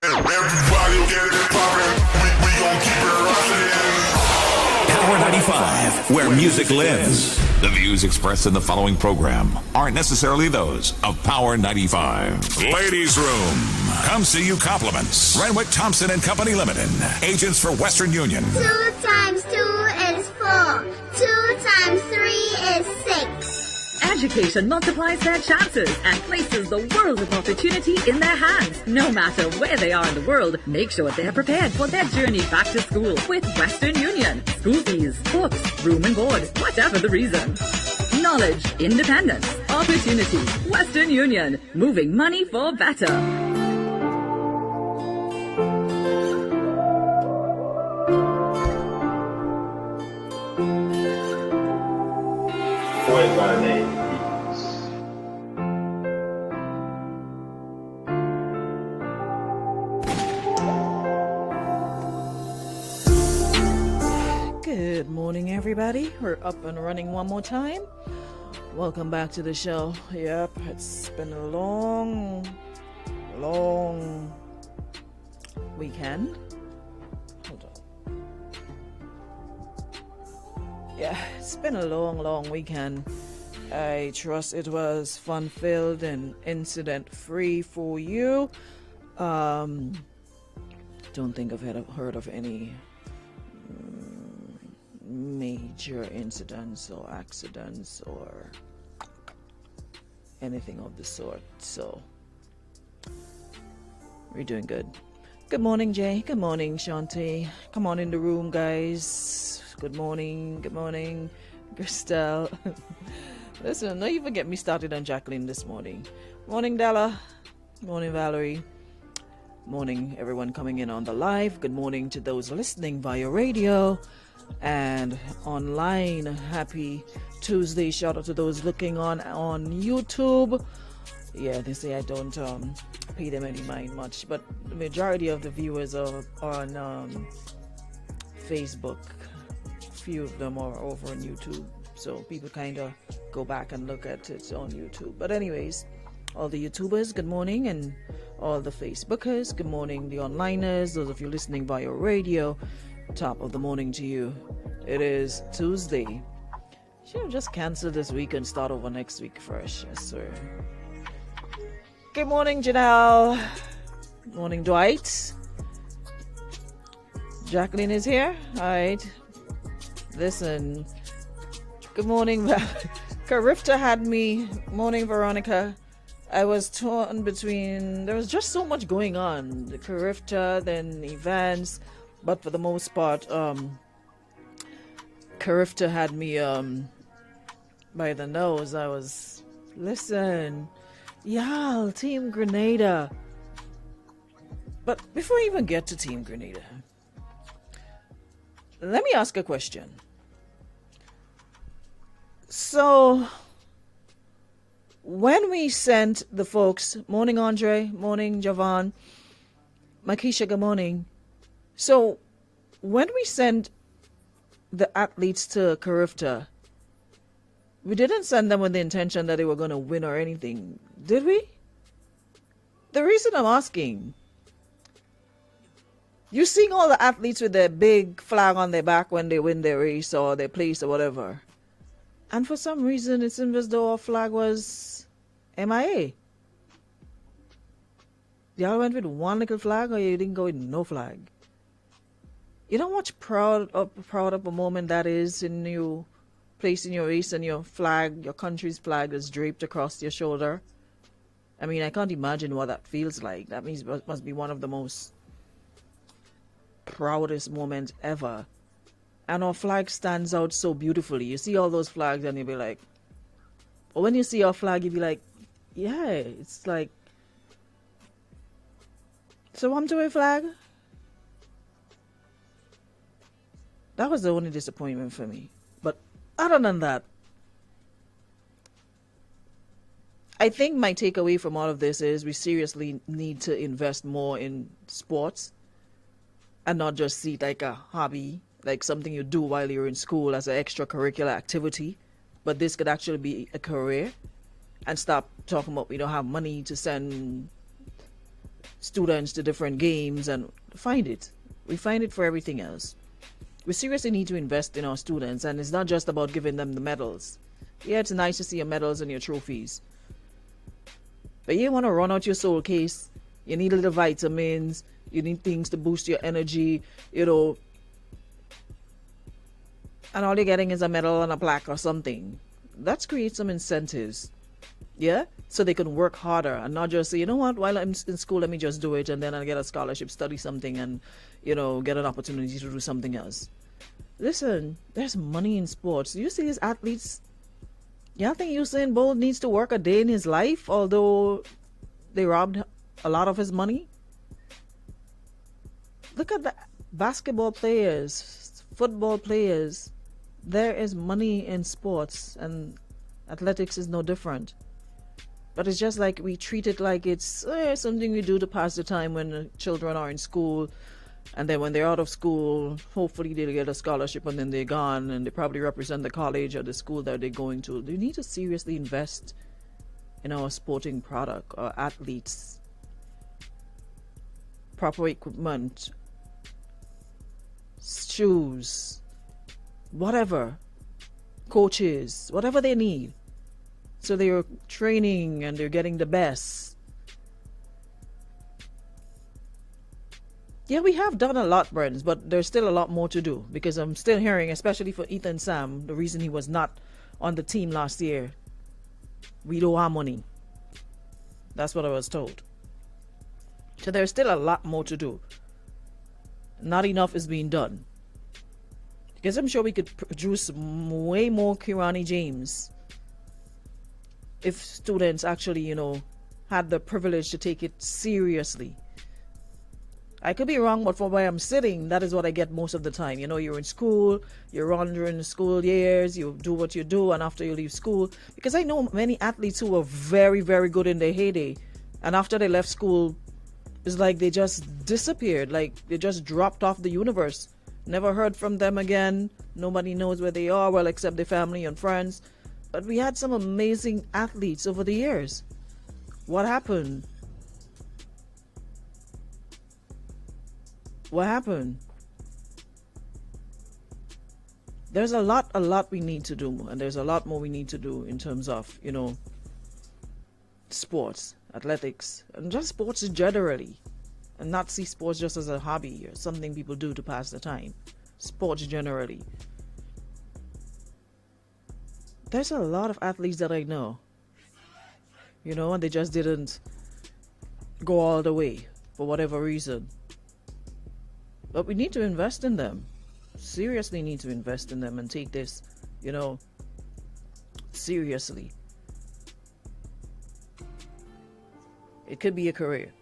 Everybody will get it poppin'. We gon' keep it rockin'. Power 95, where music lives. The views expressed in the following program aren't necessarily those of Power 95. Ladies Room. Come see you compliments. Renwick Thompson and Company Limited. Agents for Western Union. 2 times 2 is 4. 2 times 3 is 6. Education multiplies their chances and places the world of opportunity in their hands. No matter where they are in the world, make sure they're prepared for their journey back to school with Western Union. School fees, books, room and board, whatever the reason. Knowledge, independence, opportunity. Western Union, moving money for better. Went by the name. Good morning, everybody. We're up and running one more time. Welcome back to the show. Yep, it's been a long weekend. Hold on. Yeah, it's been a long weekend. I trust it was fun-filled and incident-free for you. Don't think I've heard of any major incidents or accidents or anything of the sort. So we're doing good. Good morning, Jay. Good morning, Shanti. Come on in the room, guys. Good morning, Christelle. Listen, don't even get me started on Jacqueline this morning. Morning, Della. Morning, Valerie. Morning, everyone coming in on the live. Good morning to those listening via radio and online. Happy Tuesday. Shout out to those looking on YouTube. Yeah, they say I don't pay them any mind much, but the majority of the viewers are on Facebook. Few of them are over on YouTube, so people kind of go back and look at it on YouTube. But anyways, all the YouTubers, good morning, and all the Facebookers, good morning. The onliners, those of you listening via radio, top of the morning to you. It is Tuesday. Should have just canceled this week and start over next week fresh, I swear. Good morning, Janelle. Morning, Dwight. Jacqueline is here. All right. Listen. Good morning. Carifta had me. Morning, Veronica. I was torn between. There was just so much going on. The Carifta, then events. But for the most part, Carifta had me by the nose. I was, listen, y'all, Team Grenada. But before I even get to Team Grenada, let me ask a question. So, when we sent the folks, morning Andre, morning Javan, Makisha, good morning. So, when we sent the athletes to Carifta, we didn't send them with the intention that they were going to win or anything, did we? The reason I'm asking, you seeing all the athletes with their big flag on their back when they win their race or their place or whatever, and for some reason it seems as though our flag was MIA. Y'all went with one little flag, or you didn't go with no flag? You know how much proud of a moment that is in you placing your race and your flag, your country's flag is draped across your shoulder? I mean, I can't imagine what that feels like. That means it must be one of the most proudest moments ever. And our flag stands out so beautifully. You see all those flags and you'll be like, or when you see our flag, you'll be like, yeah, it's like, so I'm to a flag? That was the only disappointment for me. But other than that, I think my takeaway from all of this is we seriously need to invest more in sports and not just see it like a hobby, like something you do while you're in school as an extracurricular activity. But this could actually be a career, and stop talking about we don't have money to send students to different games and find it. We find it for everything else. We seriously need to invest in our students, and it's not just about giving them the medals. Yeah, it's nice to see your medals and your trophies. But you want to run out your soul case. You need a little vitamins. You need things to boost your energy, you know. And all you're getting is a medal and a plaque or something. Let's create some incentives. Yeah? So they can work harder and not just say, you know what, while I'm in school, let me just do it and then I'll get a scholarship, study something and, you know, get an opportunity to do something else. Listen, there's money in sports. You see these athletes. Y'all think Usain Bolt needs to work a day in his life, although they robbed a lot of his money? Look at the basketball players, football players. There is money in sports, and athletics is no different. But it's just like we treat it like it's something we do to pass the time when the children are in school. And then when they're out of school, hopefully they'll get a scholarship and then they're gone and they probably represent the college or the school that they're going to. They need to seriously invest in our sporting product, our athletes. Proper equipment, shoes, whatever, coaches, whatever they need. So they're training and they're getting the best. Yeah, we have done a lot, Brents, but there's still a lot more to do because I'm still hearing, especially for Ethan Sam, the reason he was not on the team last year. We don't have money. That's what I was told. So there's still a lot more to do. Not enough is being done. Because I'm sure we could produce way more Kirani James if students actually, you know, had the privilege to take it seriously. I could be wrong, but from where I'm sitting, that is what I get most of the time. You know, you're in school, you're on during the school years, you do what you do, and after you leave school. Because I know many athletes who were very, very good in their heyday, and after they left school, it's like they just disappeared, like they just dropped off the universe. Never heard from them again. Nobody knows where they are, well, except their family and friends. But we had some amazing athletes over the years. What happened? What happened? There's a lot we need to do, and there's a lot more we need to do in terms of, you know, sports, athletics, and just sports generally, and not see sports just as a hobby or something people do to pass the time. Sports generally. There's a lot of athletes that I know, you know, and they just didn't go all the way for whatever reason. But we need to invest in them. Seriously need to invest in them and take this, you know, seriously. It could be a career.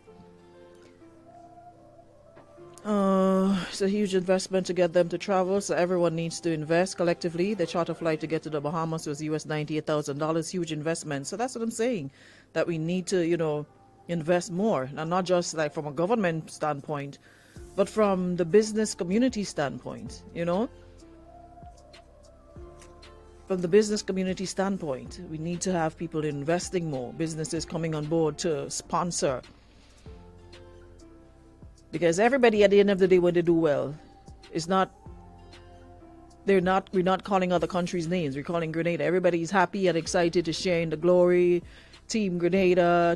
It's a huge investment to get them to travel, so everyone needs to invest collectively. The charter flight to get to the Bahamas was US $98,000, huge investment. So that's what I'm saying, that we need to, you know, invest more. And not just like from a government standpoint, but from the business community standpoint, you know? From the business community standpoint, we need to have people investing more, businesses coming on board to sponsor. Because everybody at the end of the day, when they do well, we're not calling other countries' names, we're calling Grenada. Everybody's happy and excited to share in the glory. Team Grenada,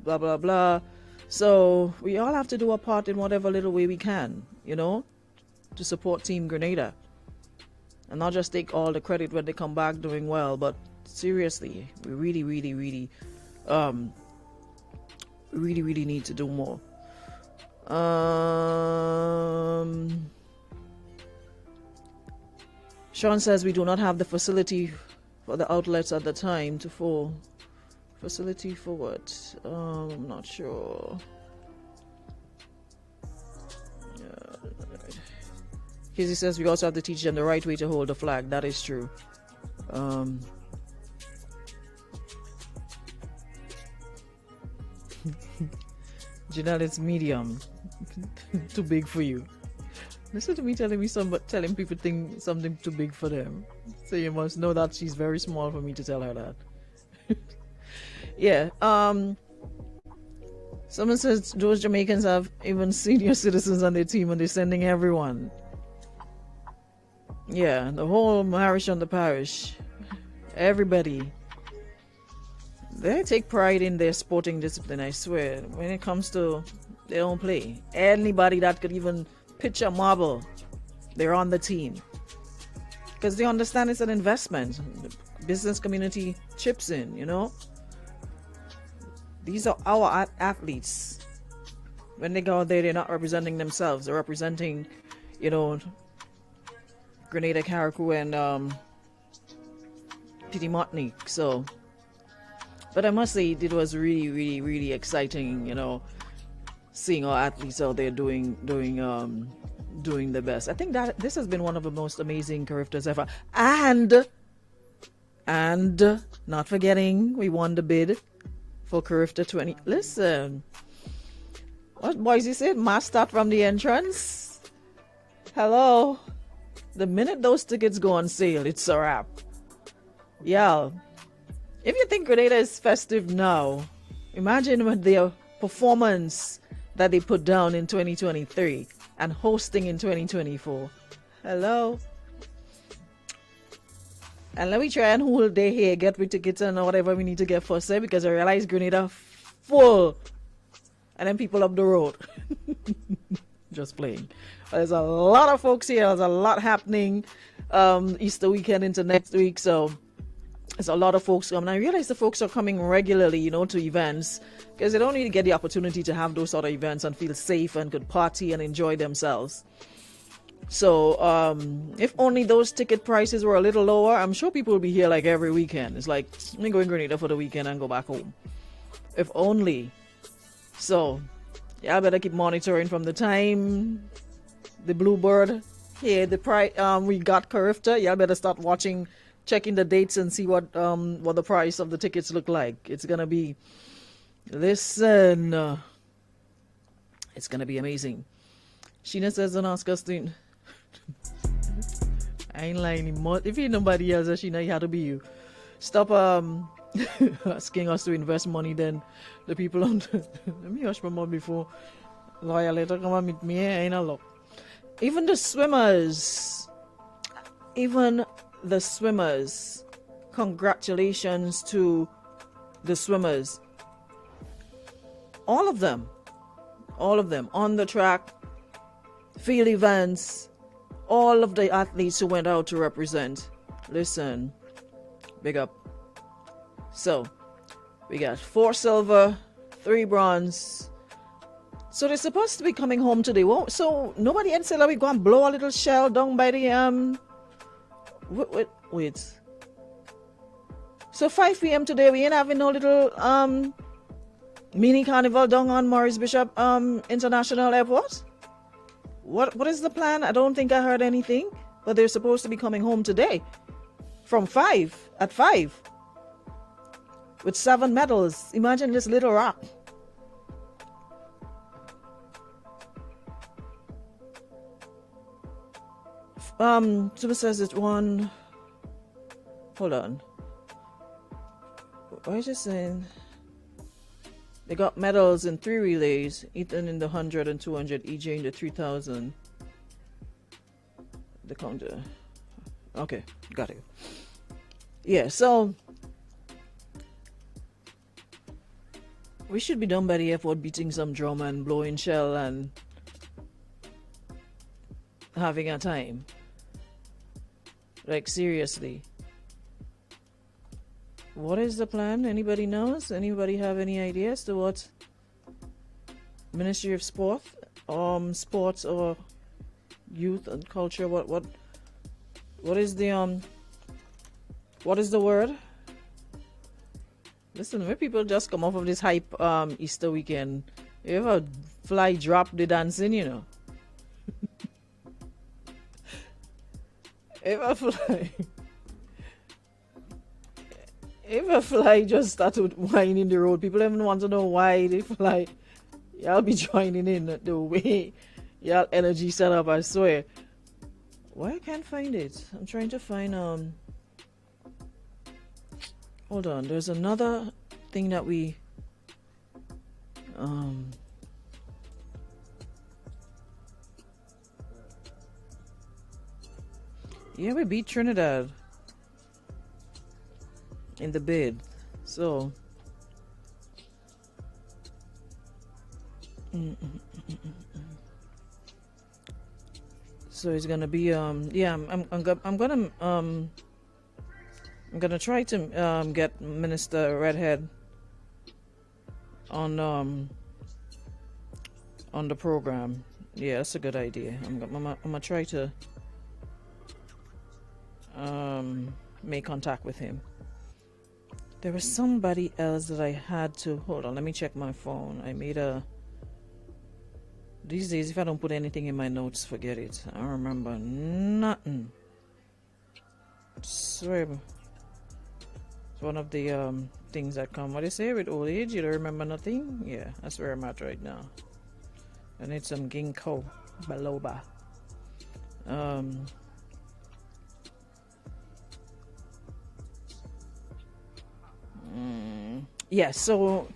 blah, blah, blah. So we all have to do our part in whatever little way we can, you know, to support Team Grenada. And not just take all the credit when they come back doing well, but seriously, we really, really, really, really need to do more. Sean says we do not have the facility for the outlets at the time to full. Facility for what? I'm not sure. Kizzy says we also have to teach them the right way to hold the flag. That is true. Janelle, it's medium. Too big for you. Listen to me telling people something too big for them. So you must know that she's very small for me to tell her that. Yeah. Someone says those Jamaicans have even senior citizens on their team and they're sending everyone. Yeah, the whole parish on the parish. Everybody. They take pride in their sporting discipline, I swear. When it comes to their own play. Anybody that could even pitch a marble, they're on the team. Because they understand it's an investment. The business community chips in, you know. These are our athletes. When they go out there, they're not representing themselves. They're representing, you know, Grenada, Carriacou, and Petit Martinique. So, but I must say, it was really, really, really exciting, you know, seeing our athletes out there doing the best. I think that this has been one of the most amazing Cariftas ever. And not forgetting, we won the bid for Carifta 20. Listen, what Boise said, mass start from the entrance. Hello. The minute those tickets go on sale, it's a wrap. Yeah. If you think Grenada is festive now, imagine with their performance that they put down in 2023 and hosting in 2024. Hello. And let me try and hold their hair, get with tickets and whatever we need to get first, because I realize Grenada full. And then people up the road. Just playing. But there's a lot of folks here. There's a lot happening Easter weekend into next week. So there's a lot of folks coming. I realize the folks are coming regularly, you know, to events because they don't really get the opportunity to have those sort of events and feel safe and could party and enjoy themselves. So if only those ticket prices were a little lower, I'm sure people will be here like every weekend. It's like, let me go in Grenada for the weekend and go back home. If only. So, yeah, I better keep monitoring from the time the Bluebird here, the price we got Carifta. Yeah, I better start watching, checking the dates and see what the price of the tickets look like. It's gonna be, listen, it's gonna be amazing. Sheena says, don't ask us to. I ain't lying anymore. If ain't nobody else, Sheena, it had to be you. Stop asking us to invest money. Then the people on the, let me hush my mouth before lawyer later come and meet me. I ain't a lot. Even the swimmers, congratulations to the swimmers. All of them on the track, field events, all of the athletes who went out to represent. Listen, big up. So we got 4 silver, 3 bronze. So they're supposed to be coming home today. Well, so nobody else said that we go and blow a little shell down by the wait. So 5 p.m. today we ain't having no little mini carnival down on Maurice Bishop International Airport? What is the plan? I don't think I heard anything. But they're supposed to be coming home today. From 5 at 5. With 7 medals. Imagine this little rock. Super says it's one. Hold on. Why is it saying they got medals in 3 relays? Ethan in the 100 and 200, EJ in the 3000. The counter. Okay, got it. Yeah, so we should be done by the airport, beating some drum and blowing shell and having a time. Like, seriously. What is the plan? Anybody knows? Anybody have any ideas to what Ministry of Sports or Youth and Culture? What is the what is the word? Listen, when people just come off of this hype Easter weekend, if a fly drop the dancing, you know. If a fly just started whining the road, people even want to know why they fly. Y'all be joining in the way y'all energy set up, I swear. Why I can't find it? I'm trying to find hold on, there's another thing that we Um, yeah, we beat Trinidad in the bid. So, so it's gonna be yeah. I'm gonna try to get Minister Redhead on the program. Yeah, that's a good idea. I'm gonna try to make contact with him. There was somebody else that I had to hold on. Let me check my phone. I made a. These days, if I don't put anything in my notes, forget it. I don't remember nothing. Swear. It's one of the things that come. What they say with old age, you don't remember nothing. Yeah, that's where I'm at right now. I need some ginkgo biloba. Yeah, so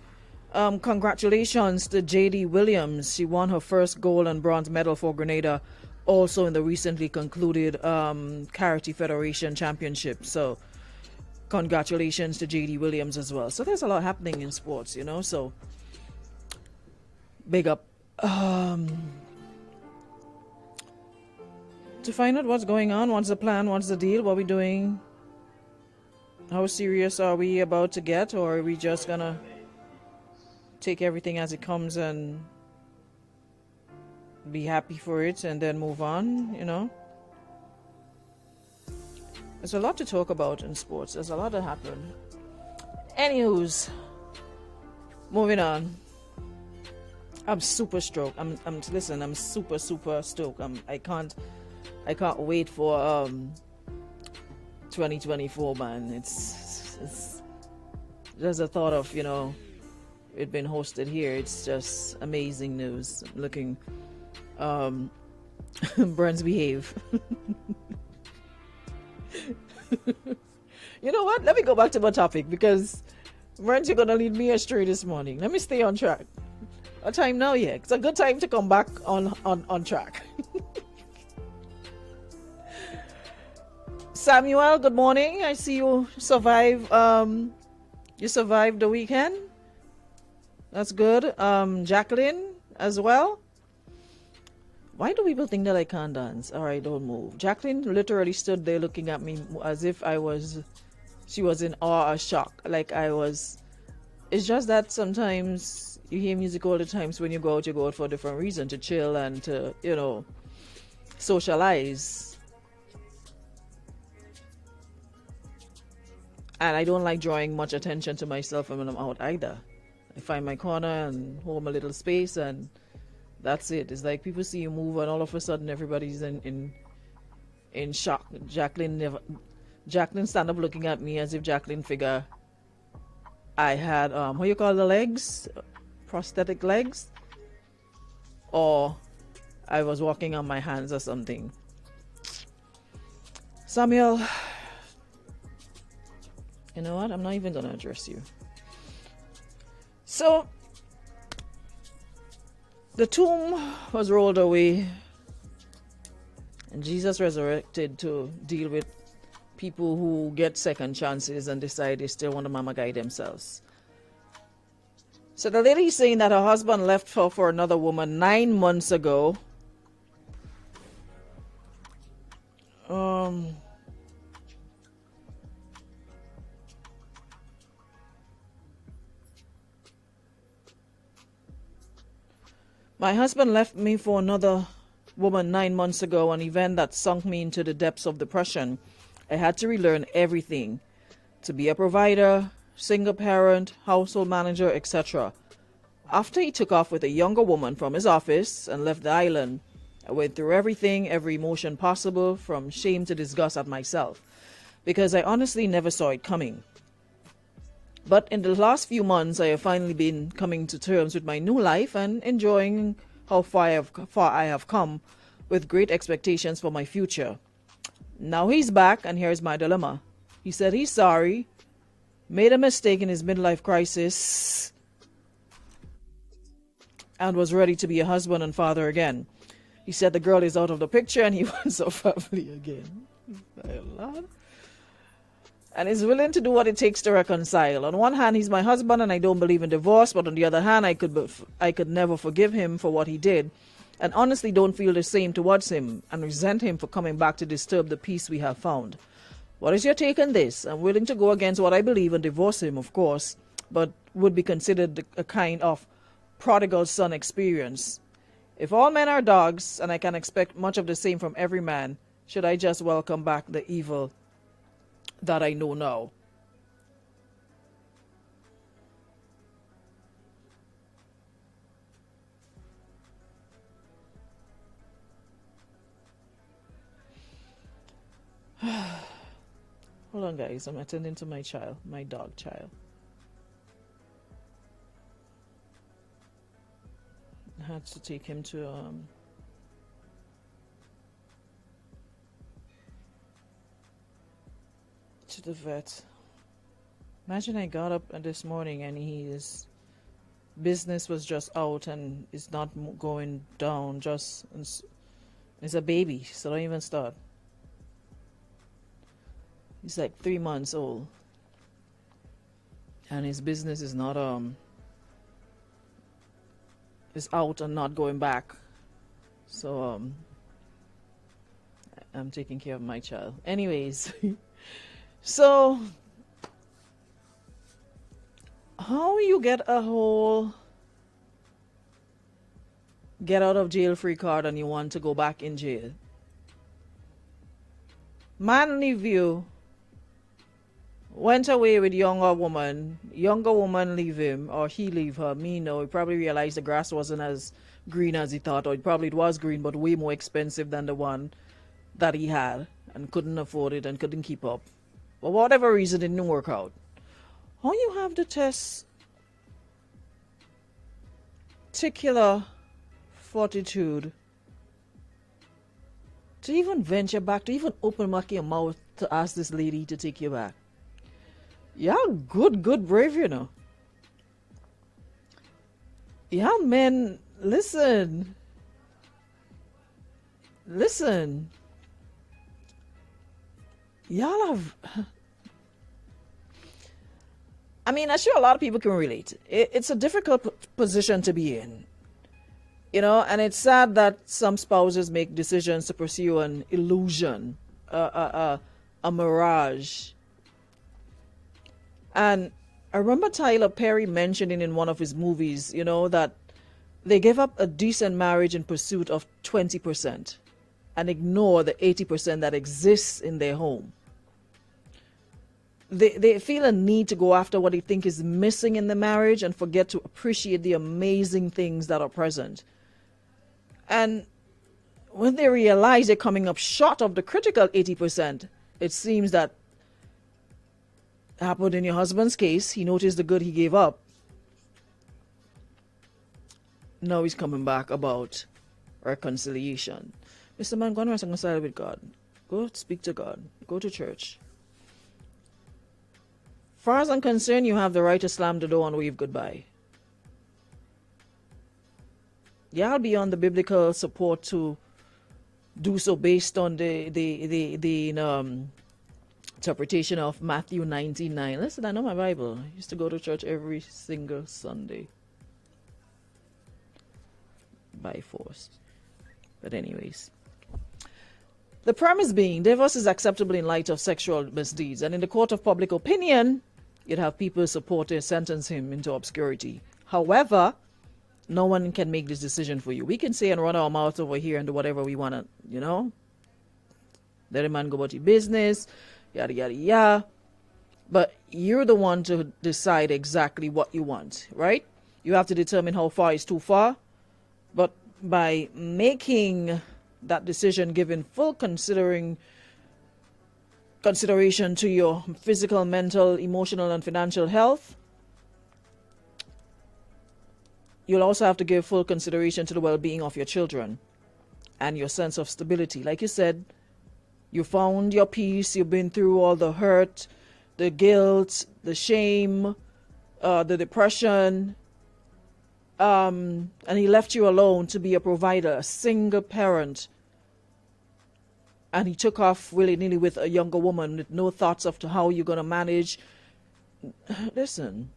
congratulations to JD Williams. She won her first gold and bronze medal for Grenada, also in the recently concluded Karate Federation Championship. So congratulations to JD Williams as well. So there's a lot happening in sports, you know, so big up. To find out what's going on, what's the plan, what's the deal, what we doing, how serious are we about to get, or are we just gonna take everything as it comes and be happy for it and then move on, you know? There's a lot to talk about in sports. There's a lot that happened. Anywho's, moving on. I'm super stoked. I'm super stoked. I can't wait for 2024, man. It's just the thought of, you know, it being hosted here. It's just amazing news. I'm looking, Burns behave. You know what? Let me go back to my topic because Burns, you're gonna lead me astray this morning. Let me stay on track. What time now? Yeah, it's a good time to come back on track. Samuel, good morning. I see you survived the weekend. That's good. Jacqueline as well. Why do people think that I can't dance? Alright, don't move. Jacqueline literally stood there looking at me as if she was in awe or shock. Like I was. It's just that sometimes you hear music all the times when you go out for a different reason, to chill and to, you know, socialize. And I don't like drawing much attention to myself when I'm out either. I find my corner and hold my little space, and that's it. It's like people see you move and all of a sudden everybody's in shock. Jacqueline stand up looking at me as if Jacqueline figure I had what you call the legs? Prosthetic legs? Or I was walking on my hands or something. Samuel, you know what? I'm not even gonna address you. So the tomb was rolled away and Jesus resurrected to deal with people who get second chances and decide they still want to mama guy themselves. So the lady is saying that her husband left her for another woman 9 months ago. My husband left me for another woman 9 months ago, an event that sunk me into the depths of depression. I had to relearn everything. To be a provider, single parent, household manager, etc. After he took off with a younger woman from his office and left the island, I went through everything, every emotion possible, from shame to disgust at myself, because I honestly never saw it coming. But in the last few months, I have finally been coming to terms with my new life and enjoying how far I have come, with great expectations for my future. Now he's back, and here's my dilemma. He said he's sorry, made a mistake in his midlife crisis, and was ready to be a husband and father again. He said the girl is out of the picture and he wants a family again. My Lord. And is willing to do what it takes to reconcile. On one hand, he's my husband and I don't believe in divorce, but on the other hand, I could never forgive him for what he did, and honestly don't feel the same towards him and resent him for coming back to disturb the peace we have found. What is your take on this? I'm willing to go against what I believe and divorce him, of course, but would be considered a kind of prodigal son experience. If all men are dogs, and I can expect much of the same from every man, should I just welcome back the evil that I know now? Hold on, guys. I'm attending to my child, my dog child. I had to take him to the vet. Imagine I got up this morning and his business was just out and it's not going down. Just it's a baby, so don't even start. He's like 3 months old, and his business is not is out and not going back. So I'm taking care of my child. Anyways, so how you get a whole get out of jail free card and you want to go back in jail? Man leave you, went away with younger woman leave him, or he leave her. Me no, he probably realized the grass wasn't as green as he thought, or it was green but way more expensive than the one that he had and couldn't afford it and couldn't keep up. For whatever reason, it didn't work out. How you have the testicular fortitude to even venture back, to even open back your mouth to ask this lady to take you back? Y'all good brave, you know. Yeah, men, listen. Y'all have, I mean, I'm sure a lot of people can relate. It's a difficult position to be in, you know, and it's sad that some spouses make decisions to pursue an illusion, a mirage. And I remember Tyler Perry mentioning in one of his movies, you know, that they give up a decent marriage in pursuit of 20% and ignore the 80% that exists in their home. They feel a need to go after what they think is missing in the marriage and forget to appreciate the amazing things that are present. And when they realize they're coming up short of the critical 80%, it seems that happened in your husband's case. He noticed the good he gave up. Now he's coming back about reconciliation. Mr. Man, go and reconcile with God. Go speak to God. Go to church. Far as I'm concerned, you have the right to slam the door and wave goodbye. Yeah, I'll be on the biblical support to do so based on the interpretation of Matthew 19:9. Listen, I know my Bible. I used to go to church every single Sunday. By force. But anyways. The premise being, divorce is acceptable in light of sexual misdeeds, and in the court of public opinion, you'd have people support and sentence him into obscurity. However, no one can make this decision for you. We can say and run our mouth over here and do whatever we want to, you know. Let a man go about your business, yada, yada, yada. But you're the one to decide exactly what you want, right? You have to determine how far is too far. But by making that decision, giving full consideration to your physical, mental, emotional, and financial health, you'll also have to give full consideration to the well-being of your children and your sense of stability. Like you said, you found your peace, you've been through all the hurt, the guilt, the shame, the depression, and he left you alone to be a provider, a single parent, and he took off willy-nilly with a younger woman with no thoughts of to how you're going to manage. Listen.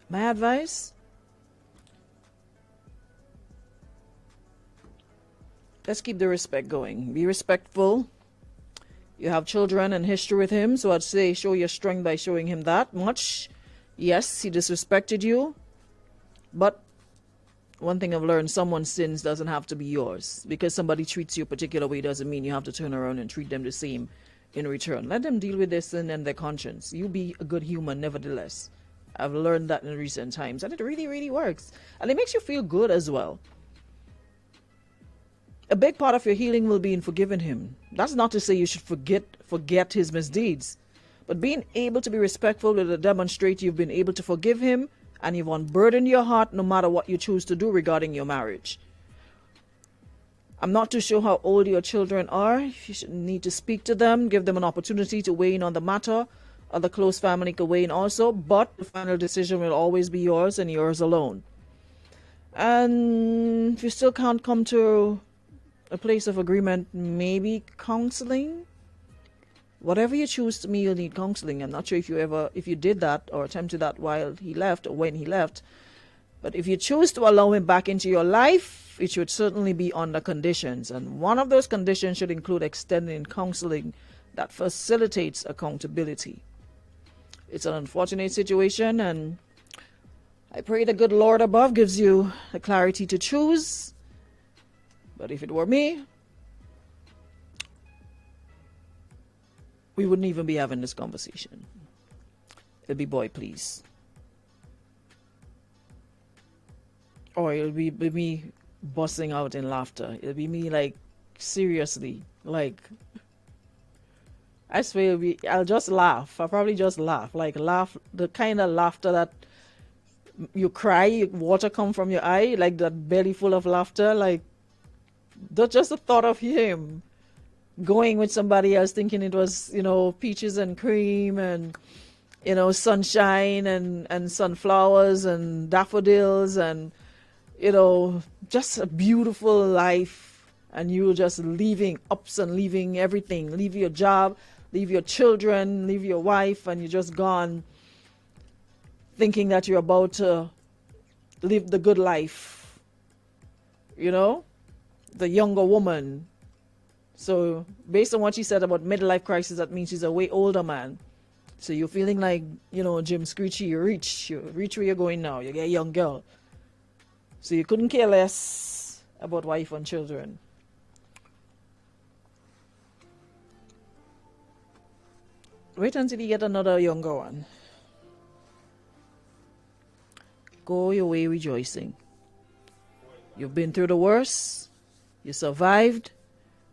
My advice? Let's keep the respect going. Be respectful. You have children and history with him, so I'd say show your strength by showing him that much. Yes, he disrespected you, but one thing I've learned, someone's sins doesn't have to be yours. Because somebody treats you a particular way doesn't mean you have to turn around and treat them the same in return. Let them deal with their sin and their conscience. You be a good human nevertheless. I've learned that in recent times, and it really, really works. And it makes you feel good as well. A big part of your healing will be in forgiving him. That's not to say you should forget his misdeeds. But being able to be respectful will demonstrate you've been able to forgive him and you've unburdened your heart no matter what you choose to do regarding your marriage. I'm not too sure how old your children are. You should need to speak to them, give them an opportunity to weigh in on the matter. Other close family can weigh in also, but the final decision will always be yours and yours alone. And if you still can't come to a place of agreement, maybe counseling. Whatever you choose, to me, you'll need counseling. I'm not sure if you did that or attempted that while he left or when he left. But if you choose to allow him back into your life, it should certainly be under conditions. And one of those conditions should include extending counseling that facilitates accountability. It's an unfortunate situation, and I pray the good Lord above gives you the clarity to choose. But if it were me, we wouldn't even be having this conversation. It'll be boy, please. Or it'll be me busting out in laughter. It'll be me like, seriously, like, I swear I'll just laugh. I'll probably just laugh. Like laugh, the kind of laughter that you cry, water come from your eye, like that belly full of laughter. Like, just the thought of him going with somebody else thinking it was, peaches and cream and, sunshine and sunflowers and daffodils and, just a beautiful life. And you just leaving ups and leaving everything, leave your job, leave your children, leave your wife, and you're just gone thinking that you're about to live the good life. The younger woman. So based on what she said about midlife crisis, that means she's a way older man. So you're feeling like, Jim Screechy, you reach where you're going now. You're a young girl. So you couldn't care less about wife and children. Wait until you get another younger one. Go your way rejoicing. You've been through the worst. You survived.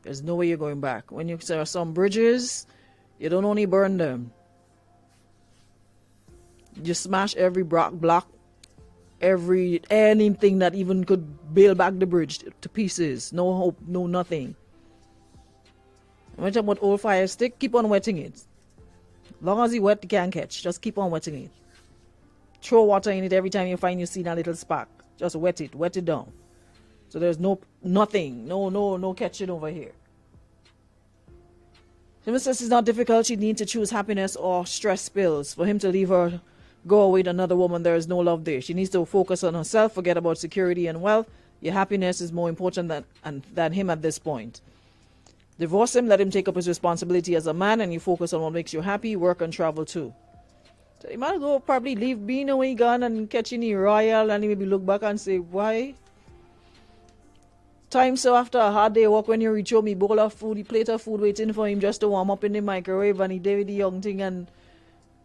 There's no way you're going back. When there are some bridges, you don't only burn them. You smash every block, anything that even could bail back the bridge to pieces. No hope, no nothing. When you talk about old fire stick, keep on wetting it. Long as it's wet, you can't catch. Just keep on wetting it. Throw water in it every time you find you see that little spark. Just wet it down. So there's nothing, no catching over here. She says it's not difficult. She needs to choose happiness or stress spills. For him to leave her, go away with another woman, there is no love there. She needs to focus on herself, forget about security and wealth. Your happiness is more important than him at this point. Divorce him, let him take up his responsibility as a man, and you focus on what makes you happy, work and travel too. So you might go probably leave being away gone and catch any royal, and maybe look back and say, why? Time so after a hard day work, when you reach home, he bowl of food, he plate of food waiting for him just to warm up in the microwave, and he did with the young thing, and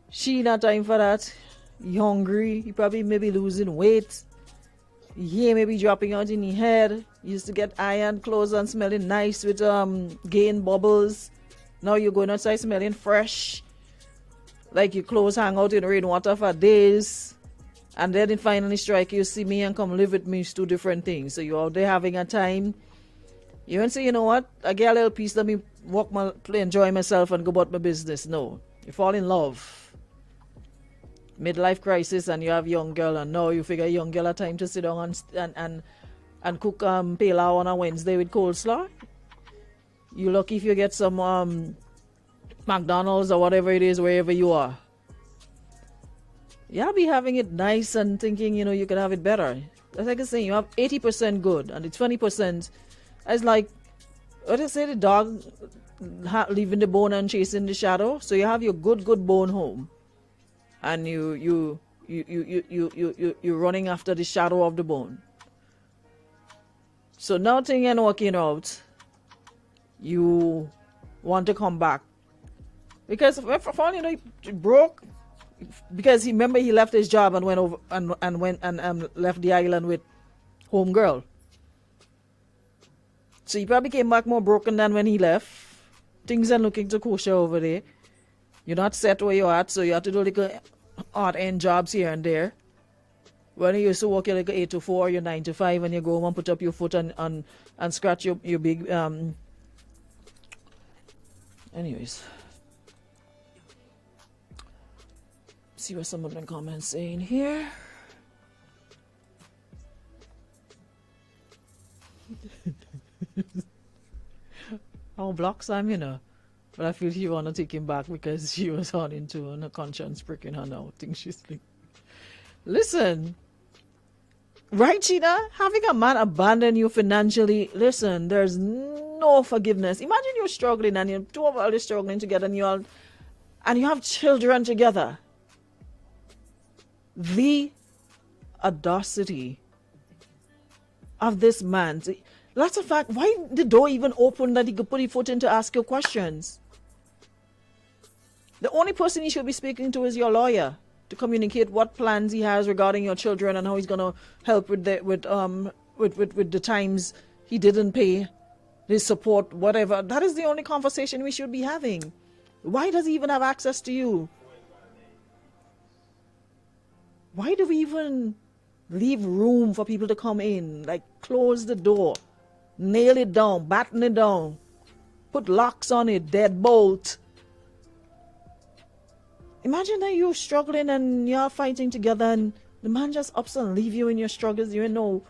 she not time for that. He hungry, he probably maybe losing weight. He maybe dropping out in his head. He used to get iron clothes and smelling nice with gain bubbles. Now you're going outside smelling fresh. Like your clothes hang out in rainwater for days. And then it finally strike you, see me and come live with me, it's two different things. So you're out there having a time You won't say, you know what, I get a little piece, let me play, enjoy myself and go about my business. No. You fall in love. Midlife crisis and you have young girl and now you figure young girl have time to sit down and cook pilau on a Wednesday with coleslaw. You lucky if you get some McDonald's or whatever it is wherever you are. You'll be having it nice and thinking, you can have it better. That's like I say, you have 80% good and the 20% is like, what I say, the dog leaving the bone and chasing the shadow. So you have your good bone home, and you running after the shadow of the bone. So now things ain't working out. You want to come back because he broke because he left his job and went over and went and left the island with home girl. So he probably came back more broken than when he left. Things are looking too kosher over there. You're not set where you're at, so you have to do like odd end jobs here and there. When you used to work like 8 to 4, you're 9 to 5, and you go home and put up your foot and scratch your big anyways. See what some of the comments saying here. I'll block Sam, but I feel she wanna take him back because she was on into her conscience pricking her now. I think she's like, listen, right, Sheena? Having a man abandon you financially, listen, there's no forgiveness. Imagine you're struggling and you're two of you struggling together and you have children together. The audacity of this man. Lots of fact, why the door even open that he could put his foot in to ask you questions? The only person he should be speaking to is your lawyer to communicate what plans he has regarding your children and how he's gonna help with the times he didn't pay, his support, whatever. That is the only conversation we should be having. Why does he even have access to you? Why do we even leave room for people to come in? Like, close the door, nail it down, batten it down, put locks on it, deadbolt. Imagine that you're struggling and you're fighting together and the man just ups and leave you in your struggles. You don't know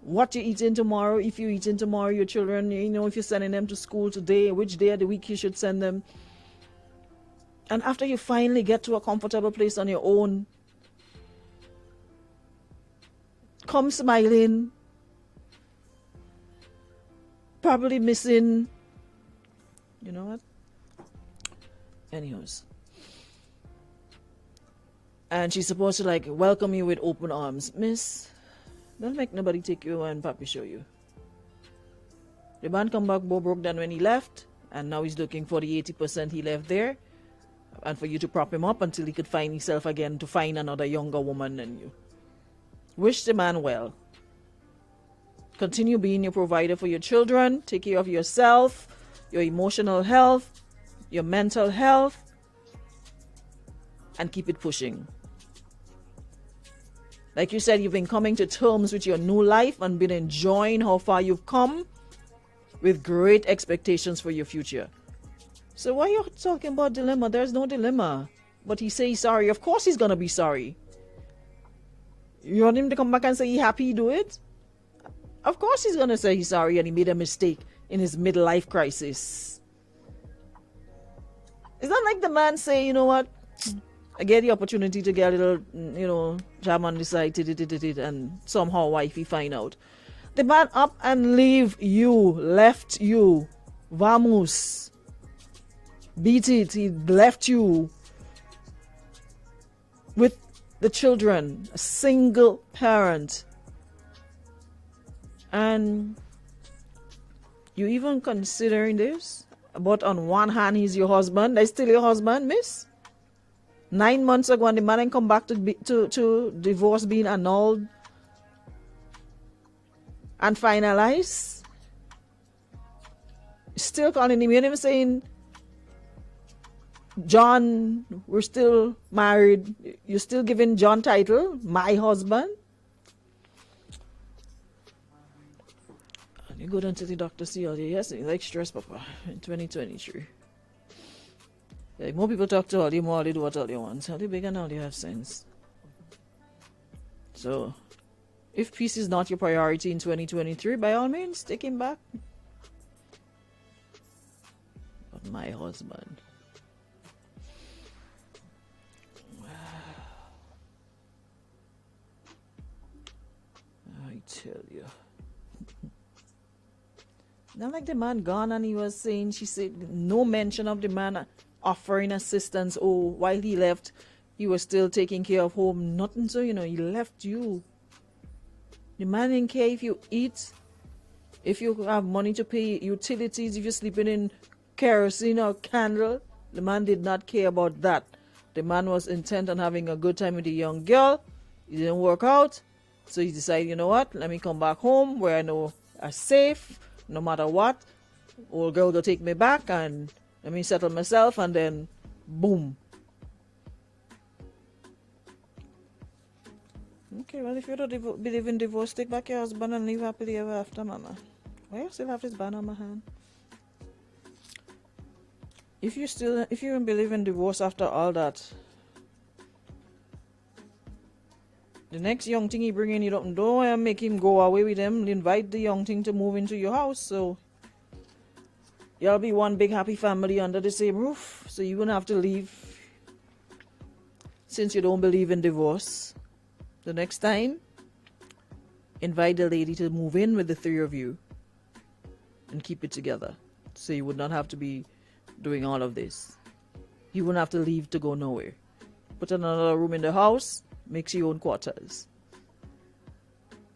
what you're eating tomorrow, if you're eating tomorrow, your children, if you're sending them to school today, which day of the week you should send them. And after you finally get to a comfortable place on your own, come smiling, probably missing, you know what? Anyways. And she's supposed to like welcome you with open arms. Miss, don't make nobody take you and papi show you. The man come back more broke than when he left, and now he's looking for the 80% he left there, and for you to prop him up until he could find himself again to find another younger woman than you. Wish the man well. Continue being your provider for your children. Take care of yourself, your emotional health, your mental health, and keep it pushing. Like you said, you've been coming to terms with your new life and been enjoying how far you've come with great expectations for your future. So why are you talking about dilemma? There's no dilemma. But he says sorry. Of course he's going to be sorry. You want him to come back and say he's happy he do it? Of course he's going to say he's sorry and he made a mistake in his midlife crisis. It's not like the man say, you know what, I get the opportunity to get a little, jam on the side, and somehow wifey find out. The man up and left you. Vamos. Beat it. He left you with the children, a single parent. And you even considering this? But on one hand, he's your husband. That's still your husband, miss? 9 months ago, and the man ain't come back to divorce being annulled and finalized. Still calling him. You him saying, John, we're still married. You're still giving John title, my husband. You go down to the doctor, see all you. Yes, you like stress, Papa, in 2023. Like, more people talk to all you, more they do what all you want. How they bigger now, they have sense. So, if peace is not your priority in 2023, by all means, take him back. But my husband. I tell you. Not like the man gone and he was saying, she said, no mention of the man offering assistance. Oh, while he left, he was still taking care of home. Nothing, so, he left you. The man didn't care if you eat, if you have money to pay utilities, if you're sleeping in kerosene or candle. The man did not care about that. The man was intent on having a good time with the young girl. It didn't work out. So he decided, you know what, let me come back home where I know I'm safe, no matter what. Old girl will take me back and let me settle myself, and then boom. Okay, well, if you don't believe in divorce, take back your husband and live happily ever after, mama. Why you still have this ban on my hand? If you don't believe in divorce after all that, the next young thing he bring in, you don't make him go away with him. Invite the young thing to move into your house, so y'all be one big happy family under the same roof. So you wouldn't have to leave, since you don't believe in divorce. The next time, invite the lady to move in with the three of you and keep it together. So you would not have to be doing all of this. You wouldn't have to leave to go nowhere. Put another room in the house, makes your own quarters.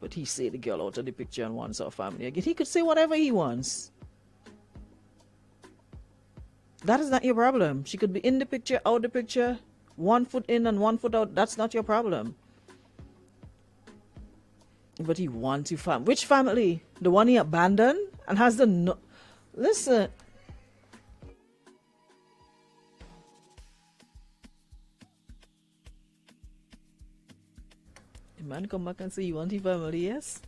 But he say the girl out of the picture and wants our family again. He could say whatever he wants. That is not your problem. She could be in the picture, out the picture, 1 foot in and 1 foot out. That's not your problem. But he wants you family. Which family? The one he abandoned and has the no. Listen. The man come back and say you want your family, yes?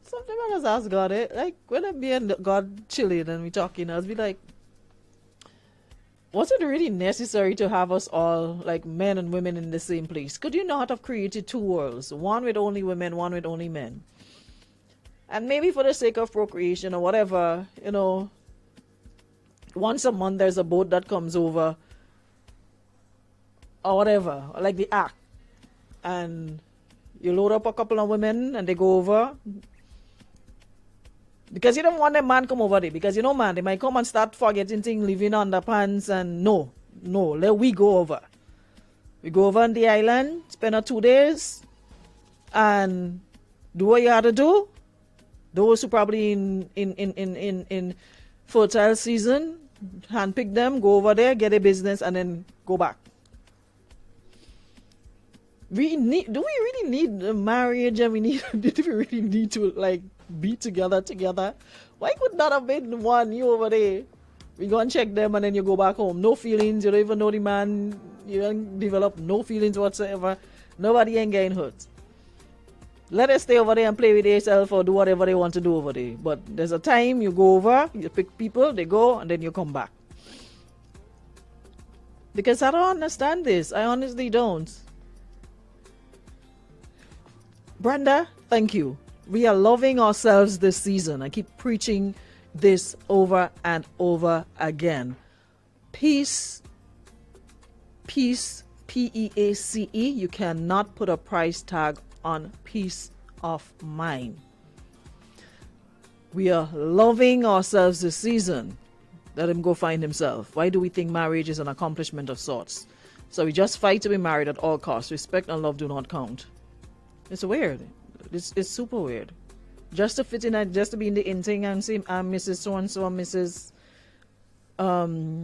Sometimes I just ask God, like when I'm being God chilling and we talking, I'll be like, was it really necessary to have us all, like men and women, in the same place? Could you not have created two worlds, one with only women, one with only men? And maybe for the sake of procreation or whatever, once a month there's a boat that comes over or whatever, like the act, and you load up a couple of women and they go over. Because you don't want a man come over there. Because man, they might come and start forgetting things, living underpants, and no, let we go over. We go over on the island, spend 2 days, and do what you had to do. Those who probably in fertile season, handpick them, go over there, get a business, and then go back. Do we really need a marriage, and do we really need to like be together? Why could not have been one, you over there, we go and check them and then you go back home, no feelings, you don't even know the man, you don't develop no feelings whatsoever, nobody ain't getting hurt. Let us stay over there and play with yourself or do whatever they want to do over there. But there's a time you go over, you pick people, they go, and then you come back. Because I don't understand this. I honestly don't. Brenda, thank you. We are loving ourselves this season. I keep preaching this over and over again. Peace, P-E-A-C-E. You cannot put a price tag on peace of mind. We are loving ourselves this season. Let him go find himself. Why do we think marriage is an accomplishment of sorts? So we just fight to be married at all costs. Respect and love do not count. It's weird. It's super weird. Just to fit in, just to be in the in thing and say I'm Mrs. So-and-so, I'm Mrs.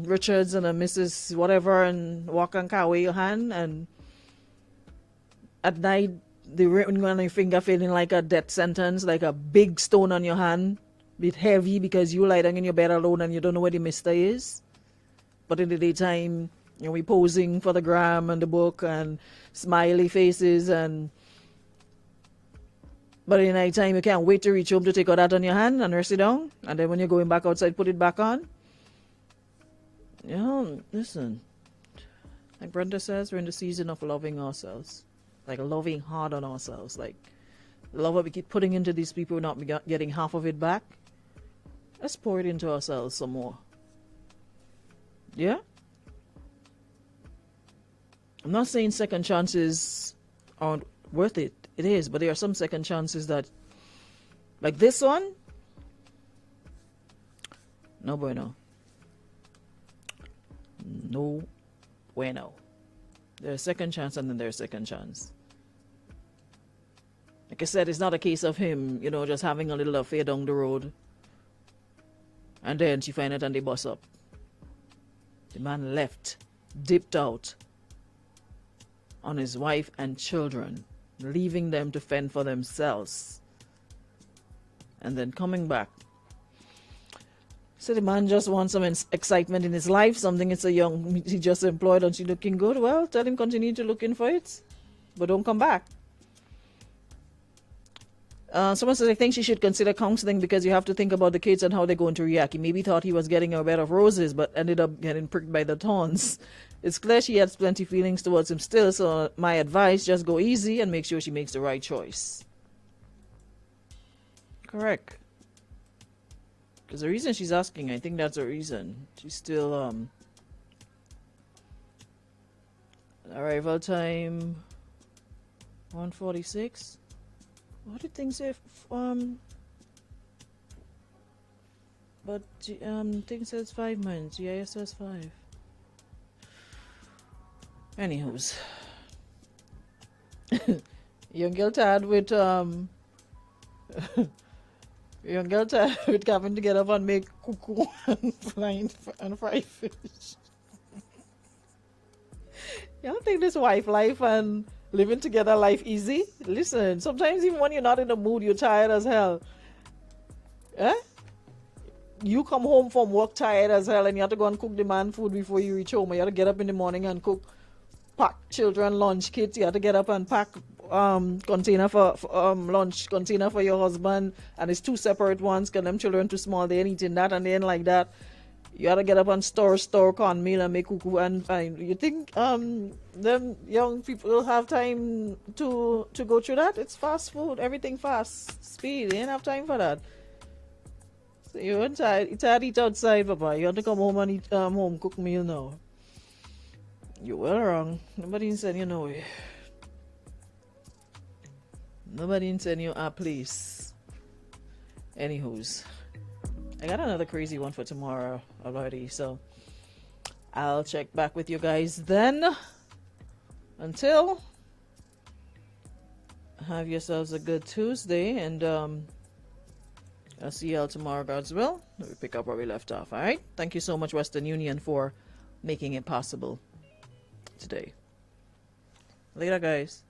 Richards and a Mrs. whatever, and walk and carry your hand, and at night the ring on your finger feeling like a death sentence, like a big stone on your hand, bit heavy because you lie down in your bed alone and you don't know where the mister is. But in the daytime, we posing for the gram and the book and smiley faces and But in the night time, you can't wait to reach home to take all that on your hand and rest it down. And then when you're going back outside, put it back on. You know, listen. Like Brenda says, we're in the season of loving ourselves. Like loving hard on ourselves. Like the love that we keep putting into these people, not getting half of it back. Let's pour it into ourselves some more. Yeah? I'm not saying second chances aren't worth it. It is, but there are some second chances that, like this one, no bueno. No bueno. There's a second chance and then there's a second chance. Like I said, it's not a case of him, you know, just having a little affair down the road. And then she find it and they bust up. The man left, dipped out on his wife and children, leaving them to fend for themselves. And then coming back. So the man just wants some excitement in his life, something it's a young, he just employed and she looking good. Well, tell him continue to looking for it, but don't come back. Someone says, I think she should consider counseling because you have to think about the kids and how they're going to react. He maybe thought he was getting a bed of roses, but ended up getting pricked by the thorns. It's clear she has plenty feelings towards him still, so my advice, just go easy and make sure she makes the right choice. Correct. Because the reason she's asking, I think that's the reason. She's still, arrival time, 1:46. What did things say? But thing says 5 months. GIS says 5. Anywho's, young girl tired with young girl tired with having to get up and make cuckoo and fry fish. You don't think this wife life and living together life easy? Listen, sometimes even when you're not in the mood, you're tired as hell. Eh? You come home from work tired as hell and you have to go and cook the man food before you reach home. You have to get up in the morning and pack children lunch kits. You have to get up and pack container for lunch container for your husband, and it's 2 separate ones because them children too small, they ain't eating that and they ain't like that. You gotta get up and store cornmeal and make cuckoo and you think them young people have time to go through that? It's fast food, everything fast, speed. They ain't have time for that. So you're tired. It's hard to eat outside, Papa. You have to come home and eat home cooked meal now. You're well wrong. Nobody said you know it. Nobody said you are, please. Anywho's, I got another crazy one for tomorrow already, so I'll check back with you guys then. Until, have yourselves a good Tuesday, and I'll see y'all tomorrow, God's will. We pick up where we left off, alright? Thank you so much, Western Union, for making it possible today. Later, guys.